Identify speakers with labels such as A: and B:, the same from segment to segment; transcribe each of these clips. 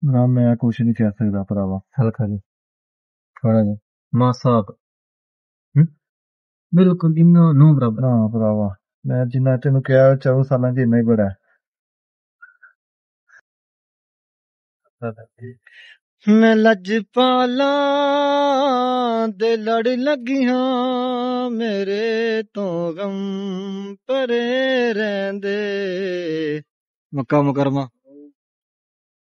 A: ना मैं कुछ नहीं कह सकता भरावा।
B: हल्का जी थोड़ा जी मासा बिल्कुल इन्ना नो बराबर
A: ना भरावा मैं जिन्ना तेन कहा 14 साल च इन्ना ही बड़ा है।
B: मैं लजपाला दे लड़ लगियां मेरे तो गम परे रहंदे मक्का मुकरमा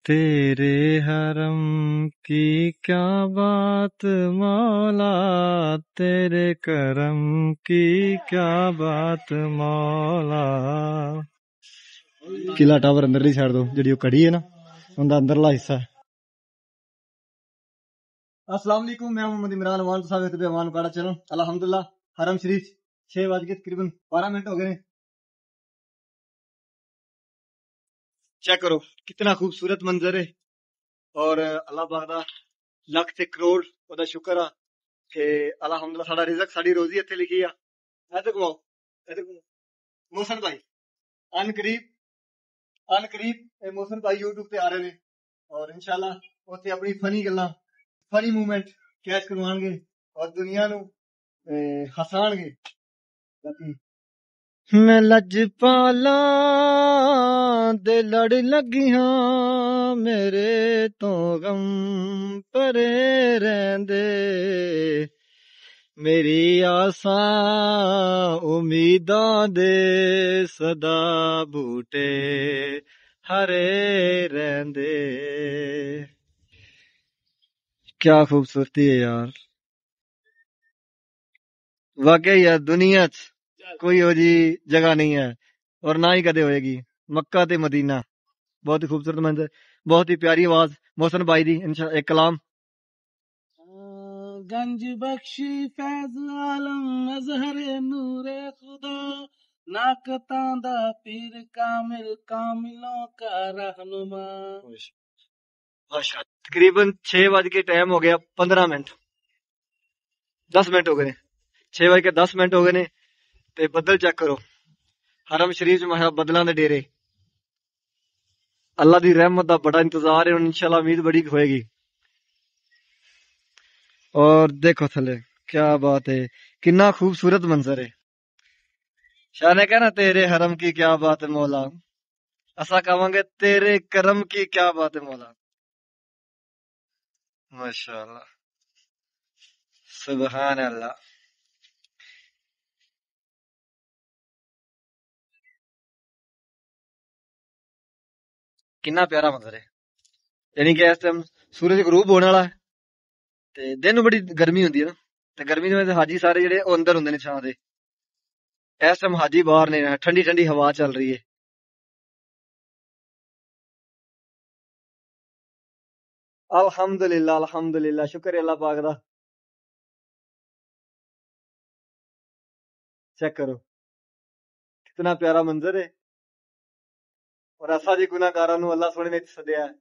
B: तेरे हरम की क्या बात मौला तेरे करम की क्या बात मौला किला टावर अंदरली साइड तो जेडी कड़ी है ना उनका अंदरला हिस्सा है। अस्सलाम वालेकुम मैं मोहम्मद इमरान अमान साहब तो अमान काड़ा चैनल अल्हम्दुलिल्लाह हरम शरीफ 6 बज के तकरीबन 12 मिनट हो गए। चेक करो कितना खूबसूरत मंजर है और अल्लाह पाक दा लख ते करोड़ ओदा शुक्र है कि अल्हम्दुलिल्लाह साडा रिज़्क साडी रोजी इत्थे लिखी आ। ऐसे घुमाओ ऐसे घुमाओ मोहसन भाई अनकरीब मोहसन भाई यूट्यूब पे आ रहे ने और इंशाल्लाह उत्थे अपनी फनी गल्लां फनी मूवमेंट कैच करवाणगे और दुनिया नू हसाणगे बाकी मैं लजपाला दे लड़ लगियां मेरे तो गम परे रहंदे मेरी आसा उम्मीदां दे सदा बूटे हरे रहंदे क्या खूबसूरती है यार वाकई यार दुनिया च कोई हो जी जगह नहीं है और ना ही कदे होएगी मक्का ते मदीना बहुत ही खूबसूरत मंजर बहुत ही प्यारी आवाज मोहसन भाई दी एक कलाम गंज बख्शी फैज आलम मजहर नूरे खुदा नाकतां दा पीर कामिल कामिलों का रहनुमा तकरीबन 6 बज के टाइम हो गया 15 मिनट 10 मिनट हो गए 6 बज के 10 मिनट हो गए ने ते बदल चेक करो हरम शरीफ च माशा बदलां दे डेरे अल्लाह दी रहमत दा बड़ा इंतजार है और इंशाल्लाह उम्मीद बड़ी होएगी। और देखो थले क्या बात है कितना खूबसूरत मंजर है शाह ने कहना तेरे हरम की क्या बात है मौला असा कहांगे तेरे करम की क्या बात है मौला माशाअल्लाह सुभान अल्लाह। कितना प्यारा मंजर है यानी कि इस टाइम सूरज गरूब होने वाला है ते दिन बड़ी गर्मी होंदी है ना ते गर्मी में हाजी सारे जेडे ओ अंदर होंदे ने छां दे इस टाइम हाजी बाहर ने ठंडी ठंडी हवा चल रही है। अल्हम्दुलिल्लाह अल्हम्दुलिल्लाह शुक्र है अल्लाह पाक दा। चेक करो कितना प्यारा मंजर है और असा जी गुनाहगारां नू अल्लाह सोने ने सदया है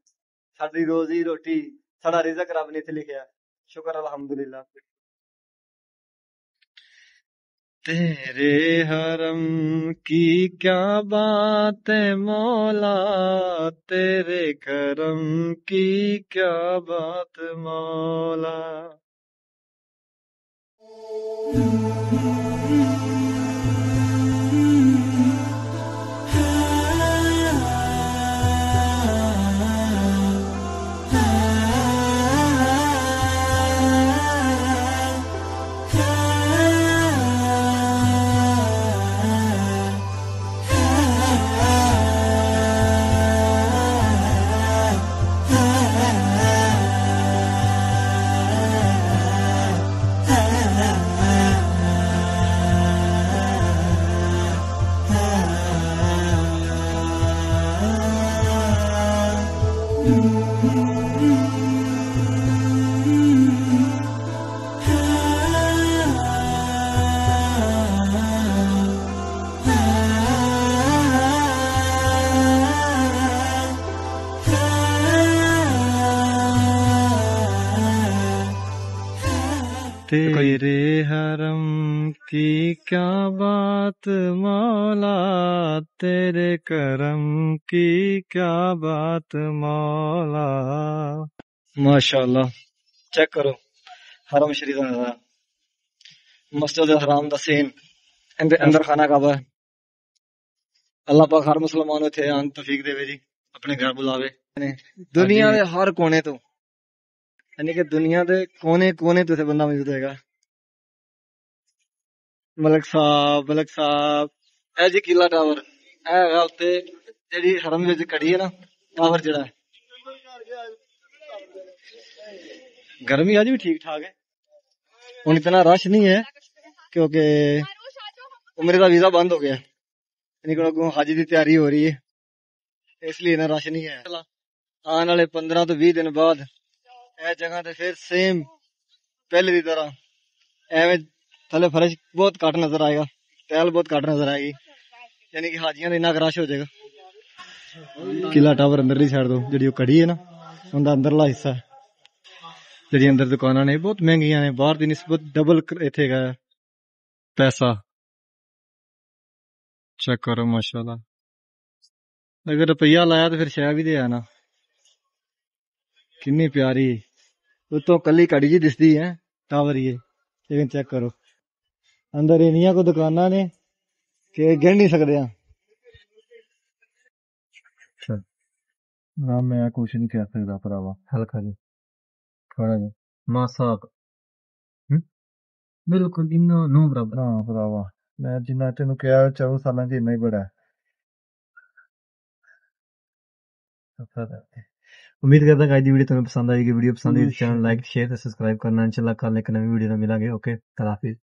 B: साडी रोजी रोटी साडा रिज़क रब ने इत्थे लिखिया शुक्र अल्हम्दुलिल्लाह। तेरे हरम की क्या बात है मौला तेरे करम की क्या बात मौला।
C: तेरे हरम की क्या बात मौला, तेरे करम की क्या बात मौला। माशाअल्लाह, चेक करो हरम शरीफ दा नजारा, मस्जिद हराम दा सीन, इंदे अंदर खाना काबा है। अल्लाह पाक हर मुसलमान इत्थे आन तौफीक देवे जी, अपने घर बुलावे। दुनिया दे हर कोने तो, यानी कि दुनिया दे कोने कोने तो इत्थे बंदा मौजूद होएगा। मलक साहब ए जी किला टावर ए हैगा उत्ते जेहड़ी हरम विच खड़ी है ना, टावर जेड़ा है। गर्मी आज भी ठीक ठाक है, हुन इतना रश नहीं है क्योंकि उम्रे दा वीजा बंद हो गया है, यानी कि अगों हज दी तैयारी हो रही है, इसलिए इतना रश नहीं है। आने वाले 15 तो 20 दिन बाद ए जगह ते फिर सेम पहले की तरह एवं थले फर्श बहुत घट नजर आएगा, टैल बहुत घट नजर आएगी, यानी कि हाजियां इन्ना रश हो जाएगा। किला टावर अंदरली साइड तो जी कड़ी है ना, उनका अंदरला हिस्सा है। जी अंदर दुकाना ने बहुत महंगिया ने, बाहर की निस्बत डबल इत्थे है पैसा। चेक करो माशाल्लाह, अगर रुपया लाया तो फिर शह भी दे आना। किन्नी प्यारी उतो कली कड़ी जी दिसदी है टावर ये, लेकिन चेक करो अंदर इनिया को दुकाना ने कि गिन नहीं सकते।
A: ना मैं कुछ नहीं कह सकता भरावा।
C: हल्का जी थोड़ा जी मासा बिल्कुल इन्नो नो बराबर।
A: ना भरावा, मैं जिन्ना तेन कहा 4 साल च इन्ना ही बड़ा है।
C: उम्मीद करता हूं आज की वीडियो तुम्हें पसंद आएगी। वीडियो पसंद आई तो चैनल लाइक शेयर सब्सक्राइब करना। इंशाल्लाह कल एक नई वीडियो में मिलेंगे। ओके, अल्लाह हाफिज।